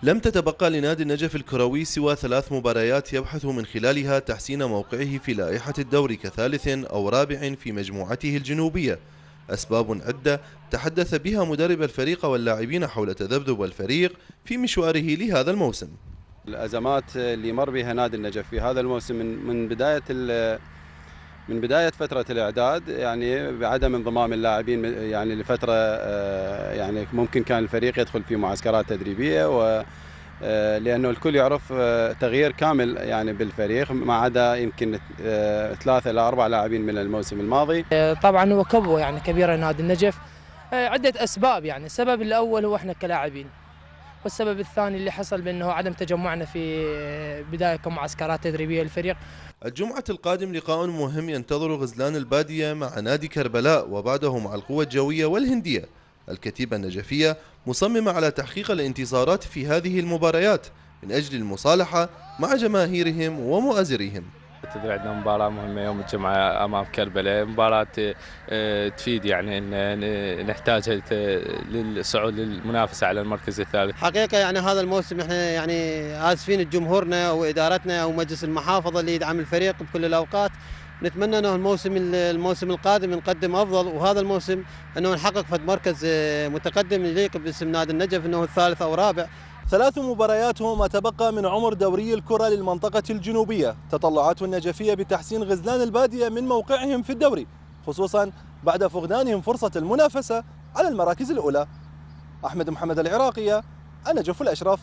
لم تتبقى لنادي النجف الكروي سوى 3 مباريات يبحث من خلالها تحسين موقعه في لائحة الدوري كثالث أو رابع في مجموعته الجنوبية. أسباب عدة تحدث بها مدرب الفريق واللاعبين حول تذبذب الفريق في مشواره لهذا الموسم. الأزمات اللي مر بها نادي النجف في هذا الموسم من بداية فترة الإعداد، يعني بعدم انضمام اللاعبين يعني لفترة، يعني ممكن كان الفريق يدخل في معسكرات تدريبية، و لأنه الكل يعرف تغيير كامل يعني بالفريق ما عدا يمكن 3 إلى 4 لاعبين من الموسم الماضي. طبعا هو كبوة يعني كبيرة نادي النجف، عدة أسباب. يعني السبب الأول هو احنا كلاعبين، والسبب الثاني اللي حصل بأنه عدم تجمعنا في بداية كمعسكرات تدريبية للفريق. الجمعة القادم لقاء مهم ينتظر غزلان البادية مع نادي كربلاء، وبعده مع القوى الجوية والهندية. الكتيبة النجفية مصممة على تحقيق الانتصارات في هذه المباريات من أجل المصالحة مع جماهيرهم ومؤازريهم. تدري عندنا مباراة مهمة يوم الجمعة أمام كربلاء، مباراة تفيد يعني إن نحتاجها للصعود للمنافسة على المركز الثالث. حقيقة يعني هذا الموسم احنا يعني آسفين لجمهورنا وإدارتنا ومجلس المحافظة اللي يدعم الفريق بكل الأوقات. نتمنى انه الموسم القادم نقدم افضل، وهذا الموسم انه نحقق في مركز متقدم يليق باسم نادي النجف انه الثالث او رابع. 3 مباريات هو ما تبقى من عمر دوري الكرة للمنطقة الجنوبية. تطلعات النجفية بتحسين غزلان البادية من موقعهم في الدوري، خصوصا بعد فقدانهم فرصة المنافسة على المراكز الأولى. أحمد محمد العراقية، النجف الأشرف.